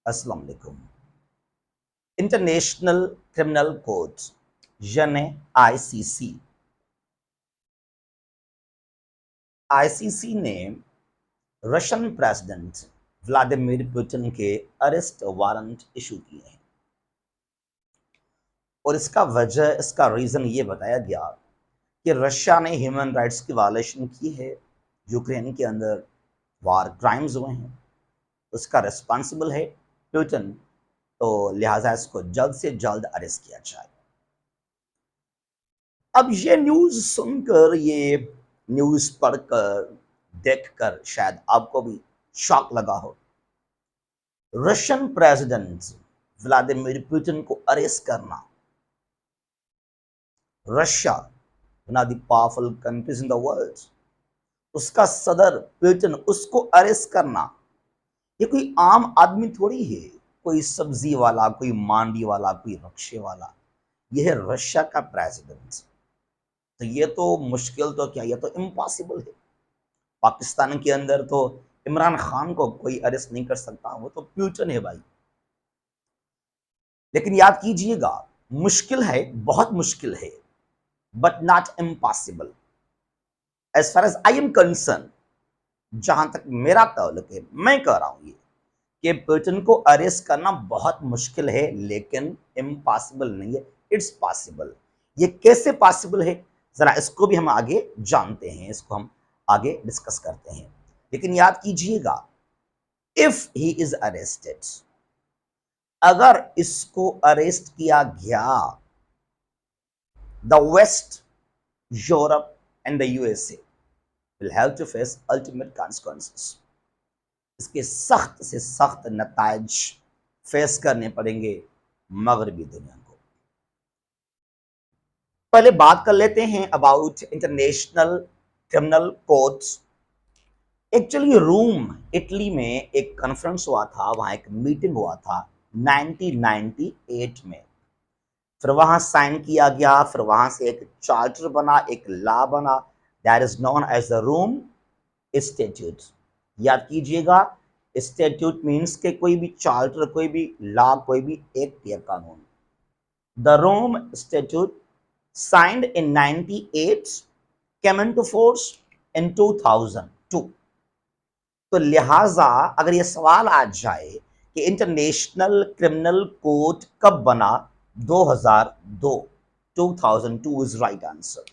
अस्सलाम वालेकुम। International criminal court यानी आईसीसी आईसीसी ने रशियन प्रेसिडेंट व्लादिमीर पुतिन के अरेस्ट वारंट इशू किए हैं और इसका रीजन ये बताया गया कि रशिया ने ह्यूमन राइट्स की वायलेशन की है। यूक्रेन के अंदर वार क्राइम्स हुए हैं, उसका रिस्पॉन्सिबल है पुतिन, तो लिहाजा इसको जल्द से जल्द अरेस्ट किया जाए। अब ये न्यूज सुनकर, ये न्यूज पढ़कर, देखकर शायद आपको भी शॉक लगा हो। रशियन प्रेसिडेंट व्लादिमीर पुतिन को अरेस्ट करना, Russia one of the powerful countries in the world, उसका सदर पुतिन, उसको अरेस्ट करना, ये कोई आम आदमी थोड़ी है, कोई सब्जी वाला, कोई मांडी वाला, कोई रक्शे वाला। यह है रशिया का प्रेसिडेंट। तो ये तो मुश्किल तो क्या, ये तो इम्पॉसिबल है। पाकिस्तान के अंदर तो इमरान खान को कोई अरेस्ट नहीं कर सकता, वो तो पुतिन है भाई। लेकिन याद कीजिएगा, मुश्किल है, बहुत मुश्किल है, but not impossible. As far as I am concerned, जहां तक मेरा ताल्लुक है, मैं कह रहा हूं ये कि पुतिन को अरेस्ट करना बहुत मुश्किल है, लेकिन इम्पॉसिबल नहीं है, इट्स पॉसिबल। ये कैसे पॉसिबल है, जरा इसको भी हम आगे जानते हैं, इसको हम आगे डिस्कस करते हैं। लेकिन याद कीजिएगा, इफ ही इज अरेस्टेड, अगर इसको अरेस्ट किया गया, the West, Europe and the USA will have to face ultimate consequences. इसके सख्त से सख्त नतायज फेस करने पड़ेंगे मगरबी दुनिया को। पहले बात कर लेते हैं about international criminal courts. Actually Rome, Italy में एक कॉन्फ्रेंस हुआ था, वहां एक मीटिंग हुआ था 1998 में। फिर वहां साइन किया गया, फिर वहां से एक चार्टर बना, एक लॉ बना, that is known as the Rome statute. याद कीजिएगा, स्टैट्यूट मीन्स के कोई भी चार्टर, कोई भी लॉ, कोई भी एक्ट या कानून। The Rome statute signed in 98, came into force in 2002। तो लिहाजा अगर ये सवाल आ जाए कि इंटरनेशनल क्रिमिनल कोर्ट कब बना, 2002, 2002 इज राइट आंसर।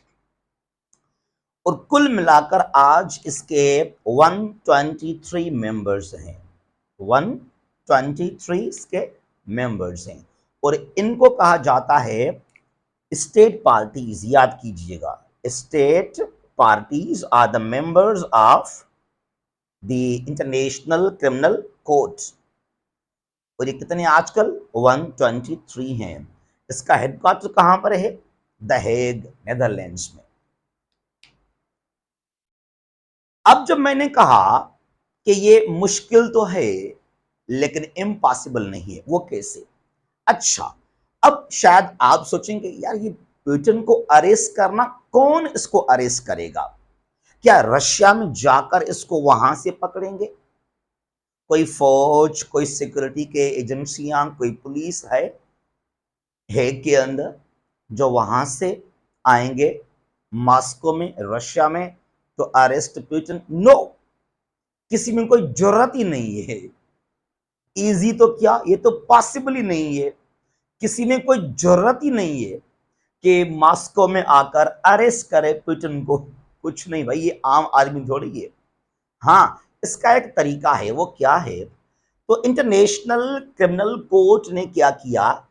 और कुल मिलाकर आज इसके 123 मेंबर्स हैं, 123 इसके मेंबर्स हैं। और इनको कहा जाता है स्टेट पार्टीज। याद कीजिएगा, state parties are the members of the international criminal court. और ये कितने आजकल 123 हैं। इसका हेडक्वार्टर कहां पर है? द हेग, नेदरलैंड्स में। अब जब मैंने कहा कि ये मुश्किल तो है लेकिन इम्पॉसिबल नहीं है, वो कैसे? अच्छा, अब शायद आप सोचेंगे यार ये पुतिन को अरेस्ट करना, कौन इसको अरेस्ट करेगा? क्या रशिया में जाकर इसको वहां से पकड़ेंगे? कोई फौज, कोई सिक्योरिटी के एजेंसियां, कोई पुलिस है हेग के अंदर जो वहां से आएंगे मॉस्को में, रशिया में, तो अरेस्ट पुतिन? नो, किसी में कोई जरूरत ही नहीं है। इजी तो क्या, ये तो पॉसिबल ही नहीं है। किसी में कोई जरूरत ही नहीं है कि मॉस्को में आकर अरेस्ट करे पुतिन को। कुछ नहीं भाई, ये आम आदमी थोड़ी है। हाँ, इसका एक तरीका है, वो क्या है? तो इंटरनेशनल क्रिमिनल कोर्ट ने क्या किया,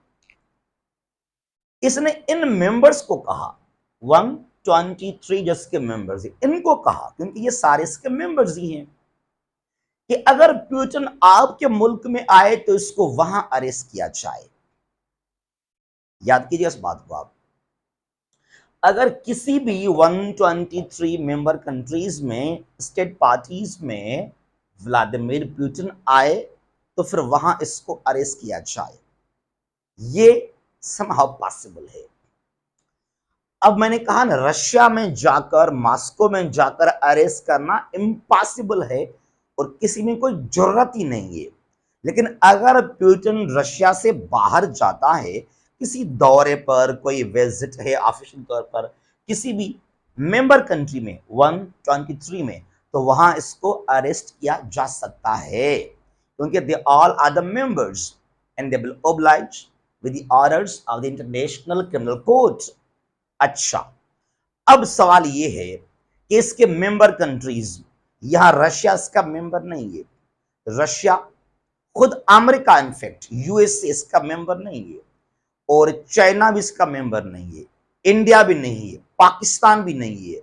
इसने इन मेंबर्स को कहा, 123 जिसके मेंबर्स हैं, इनको कहा, क्योंकि ये सारे इसके मेंबर्स ही हैं, कि अगर पुतिन आपके मुल्क में आए तो इसको वहां अरेस्ट किया जाए। याद कीजिए इस बात को आप। अगर किसी भी 123 मेंबर कंट्रीज में, स्टेट पार्टीज में व्लादिमीर पुतिन आए तो फिर वहां इसको अरेस्ट किया जाए, ये समहाउ पॉसिबल है। अब मैंने कहा ना, रशिया में जाकर, मॉस्को में जाकर अरेस्ट करना इम्पॉसिबल है और किसी में कोई जरूरत ही नहीं है। लेकिन अगर पुतिन रशिया से बाहर जाता है किसी दौरे पर, कोई विजिट है ऑफिशियल तौर पर किसी भी मेंबर कंट्री में 123 में, तो वहां इसको अरेस्ट किया जा सकता है, क्योंकि they all are the members and they will oblige with the orders of the international criminal court. अच्छा, अब सवाल ये है कि इसके मेंबर कंट्रीज, यहां रशिया इसका मेंबर नहीं है, रशिया खुद अमेरिका, इनफैक्ट यूएसए इसका मेंबर नहीं है, और चाइना भी इसका मेंबर नहीं है, इंडिया भी नहीं है, पाकिस्तान भी नहीं है,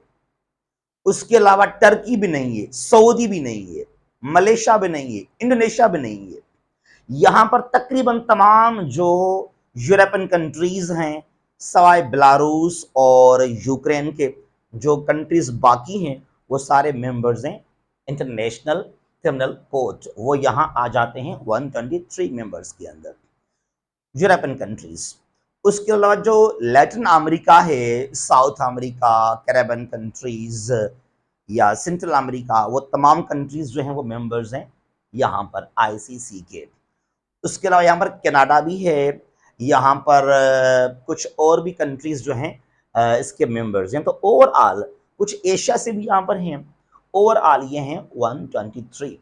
उसके अलावा टर्की भी नहीं है, सऊदी भी नहीं है, मलेशिया भी नहीं है, इंडोनेशिया भी नहीं है। यहां पर तकरीबन तमाम जो यूरोपियन कंट्रीज हैं, सवाए बेलारूस और यूक्रेन के, जो कंट्रीज बाकी हैं वो सारे मेंबर्स हैं इंटरनेशनल क्रिमिनल कोर्ट, वो यहां आ जाते हैं 123 मेंबर्स के अंदर, यूरोपियन कंट्रीज। उसके अलावा जो लैटिन अमेरिका है, साउथ अमेरिका, कैरेबियन कंट्रीज या सेंट्रल अमेरिका, वो तमाम कंट्रीज जो हैं वो मेंबर्स हैं यहाँ पर आईसीसी के। उसके अलावा यहाँ पर कनाडा भी है, यहाँ पर कुछ और भी कंट्रीज जो हैं इसके मेंबर्स हैं। तो ओवरऑल कुछ एशिया से भी यहाँ पर हैं, ओवरऑल ये हैं 123।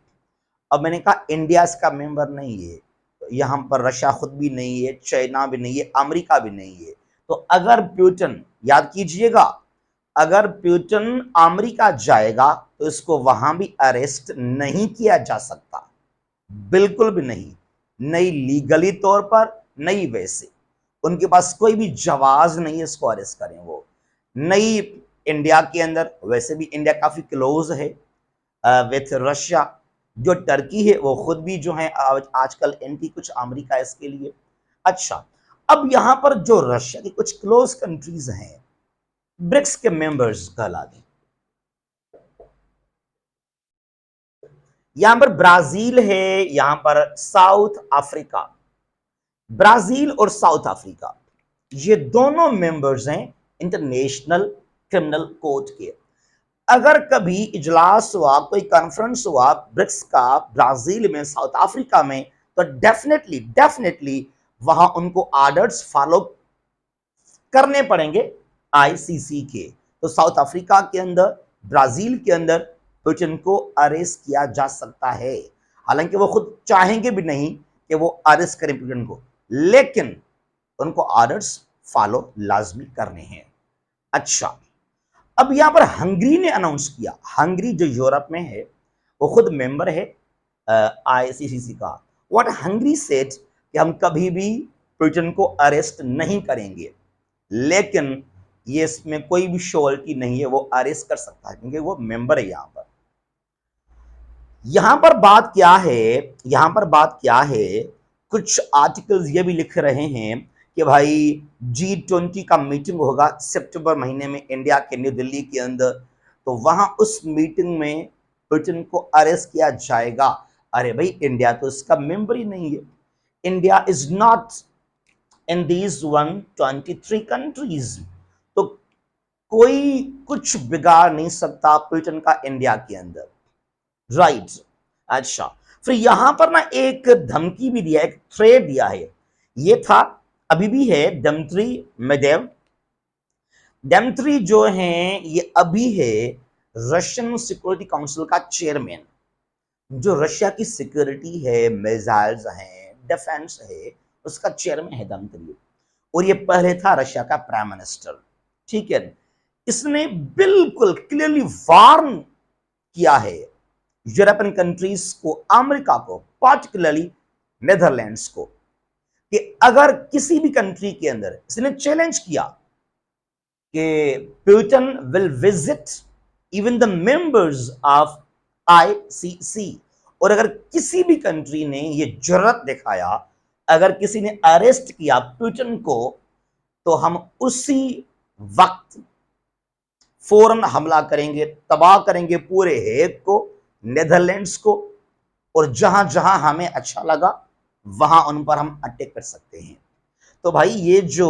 अब मैंने कहा इंडिया इसका मेंबर नहीं है, यहाँ पर रशिया खुद भी नहीं है, चाइना भी नहीं है, अमेरिका भी नहीं है। तो अगर पुतिन, याद कीजिएगा, अगर पुतिन अमेरिका जाएगा तो इसको वहां भी अरेस्ट नहीं किया जा सकता, बिल्कुल भी नहीं, नहीं लीगली तौर पर, नहीं वैसे, उनके पास कोई भी जवाज नहीं है इसको अरेस्ट करें वो, नहीं इंडिया के अंदर, वैसे भी इंडिया काफी क्लोज है विथ रशिया, जो टर्की है वो खुद भी जो है आजकल एंटी कुछ अमेरिका इसके लिए। अच्छा, अब यहां पर जो रशिया की कुछ क्लोज कंट्रीज हैं, ब्रिक्स के मेंबर्स कहलाते हैं, यहां पर ब्राजील है, यहां पर साउथ अफ्रीका, ब्राजील और साउथ अफ्रीका ये दोनों मेंबर्स हैं इंटरनेशनल क्रिमिनल कोर्ट के। अगर कभी इजलास हुआ, कोई कॉन्फ्रेंस हुआ ब्रिक्स का ब्राजील में, साउथ अफ्रीका में, तो डेफिनेटली वहां उनको ऑर्डर्स फॉलो करने पड़ेंगे आईसीसी के। तो साउथ अफ्रीका के अंदर, ब्राजील के अंदर पुतिन को अरेस्ट किया जा सकता है, हालांकि वो खुद चाहेंगे भी नहीं कि वो अरेस्ट करें पुतिन को, लेकिन उनको ऑर्डर्स फॉलो लाजमी करने हैं। अच्छा, अब यहां पर हंगरी ने अनाउंस किया, हंगरी जो यूरोप में है वो खुद मेंबर है आईसीसी का। व्हाट हंगरी सेड कि हम कभी भी पुतिन को अरेस्ट नहीं करेंगे, लेकिन ये इसमें कोई भी श्योरिटी नहीं है वो अरेस्ट कर सकता है, क्योंकि वो मेंबर है। यहां पर बात क्या है, यहां पर बात क्या है, कुछ आर्टिकल्स ये भी लिख रहे हैं कि भाई G20 का मीटिंग होगा सितंबर महीने में इंडिया के न्यू दिल्ली के अंदर, तो वहां उस मीटिंग में पुतिन को अरेस्ट किया जाएगा। अरे भाई, इंडिया तो इसका मेंबर ही नहीं है, India is not in these 123 countries, तो कोई कुछ बिगाड़ नहीं सकता पुतिन का इंडिया के अंदर, राइट। अच्छा, फिर यहां पर ना एक धमकी भी दिया, एक थ्रेट दिया है, ये था, अभी भी है, दिमित्री मेदवेदेव। दिमित्री जो हैं ये अभी है रशियन सिक्योरिटी काउंसिल का चेयरमैन, जो रशिया की सिक्योरिटी है, मिसाइल्स हैं, डिफेंस है, उसका चेयरमैन है दिमित्री, और ये पहले था रशिया का प्राइम मिनिस्टर, ठीक है। इसने बिल्कुल क्लियरली वार्न किया है यूरोपियन कंट्रीज को, अमेरिका को, पार्टिकुलरली नेदरलैंड्स को, कि अगर किसी भी कंट्री के अंदर, इसने चैलेंज किया कि Putin will visit even the members of ICC, और अगर किसी भी कंट्री ने ये जुर्रत दिखाया, अगर किसी ने अरेस्ट किया पुतिन को, तो हम उसी वक्त फौरन हमला करेंगे, तबाह करेंगे पूरे हेग को, नेदरलैंड्स को, और जहां जहां हमें अच्छा लगा वहां उन पर हम अटैक कर सकते हैं। तो भाई ये जो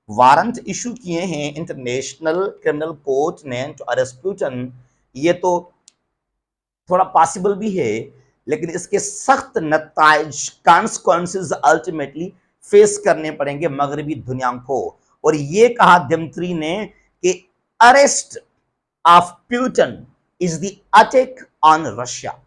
वारंट इशू किए हैं इंटरनेशनल क्रिमिनल कोर्ट ने टू अरेस्ट पुतिन, ये तो थोड़ा पॉसिबल भी है लेकिन इसके सख्त नताइज कॉन्सिक्वेंसेस अल्टीमेटली फेस करने पड़ेंगे मगरबी दुनिया को। और ये कहा दिमित्री ने कि arrest of Putin is the attack on Russia.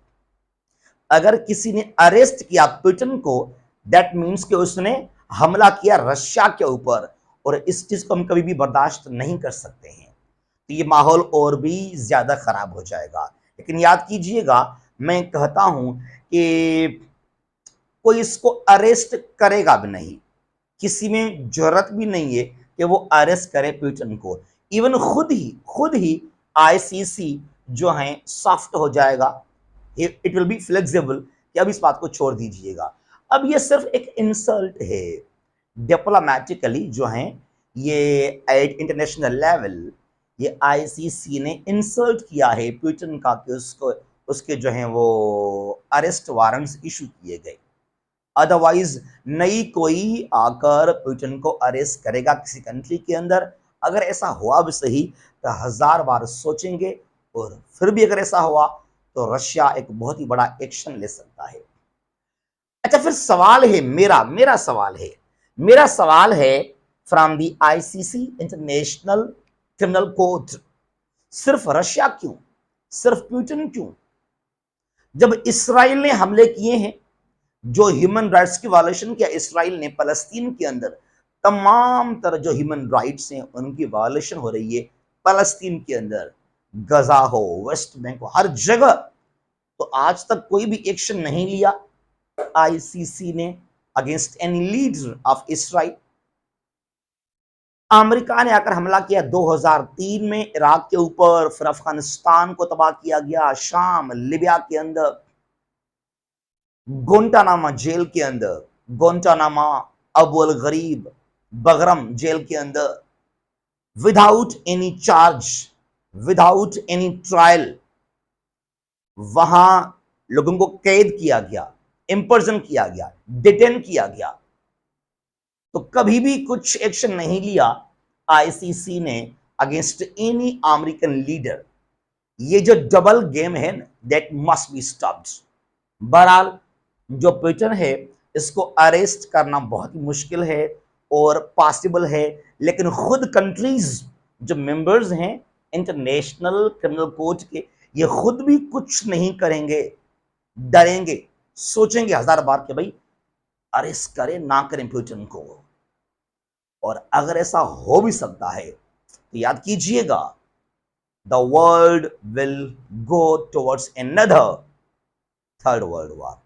अगर किसी ने अरेस्ट किया प्यूटन को, दैट मीन्स कि उसने हमला किया रशिया के ऊपर, और इस चीज को हम कभी भी बर्दाश्त नहीं कर सकते हैं। तो ये माहौल और भी ज्यादा खराब हो जाएगा। लेकिन याद कीजिएगा, मैं कहता हूं कि कोई इसको अरेस्ट करेगा भी नहीं, किसी में जरूरत भी नहीं है कि वो अरेस्ट करे प्यूटन को। इवन खुद ही आईसीसी जो है सॉफ्ट हो जाएगा, इट विल बी फ्लेक्सिबल, कि अब इस बात को छोड़ दीजिएगा। अब ये सिर्फ एक इंसल्ट है डिप्लोमेटिकली जो है, ये एट इंटरनेशनल लेवल ये आईसीसी ने इंसल्ट किया है प्यूटन का कि उसको उसके जो है वो अरेस्ट वारंट्स इशू किए गए। अदरवाइज नई कोई आकर प्यूटन को अरेस्ट करेगा किसी कंट्री के अंदर, अगर ऐसा हुआ भी सही तो 1000 बार सोचेंगे, और फिर भी अगर ऐसा हुआ तो रशिया एक बहुत ही बड़ा एक्शन ले सकता है। अच्छा, फिर सवाल है मेरा सवाल है from the ICC international criminal court, सिर्फ रशिया क्यों, सिर्फ प्यूटन क्यों? जब इसराइल ने हमले किए हैं, जो ह्यूमन राइट्स की वायलेशन किया इसराइल ने फलस्तीन के अंदर, तमाम तरह जो ह्यूमन राइट्स हैं उनकी वायलेशन हो रही है फलस्तीन के अंदर, गजा हो, वेस्ट बैंक हो, हर जगह। तो आज तक कोई भी एक्शन नहीं लिया आईसीसी ने against any leader of Israel. America ने आकर हमला किया 2003 में इराक के ऊपर, फिर अफगानिस्तान को तबाह किया गया, शाम लिबिया के अंदर, गोंटानामा जेल के अंदर, गोंटानामा अबू अल गरीब बगरम जेल के अंदर, without any charge, without any trial, वहां लोगों को कैद किया गया, इंपर्जन किया गया, डिटेन किया गया। तो कभी भी कुछ एक्शन नहीं लिया आईसीसी ने अगेंस्ट एनी अमेरिकन लीडर। ये जो डबल गेम है दैट मस्ट बी स्टॉप्ड। बहरहाल जो प्यूटन है इसको अरेस्ट करना बहुत ही मुश्किल है और पॉसिबल है, लेकिन खुद कंट्रीज जो मेंबर्स हैं इंटरनेशनल क्रिमिनल कोर्ट के, ये खुद भी कुछ नहीं करेंगे, डरेंगे, सोचेंगे 1000 बार कि भाई अरेस्ट करें ना करें प्यूटन को। और अगर ऐसा हो भी सकता है तो याद कीजिएगा, the world will go towards another third world war.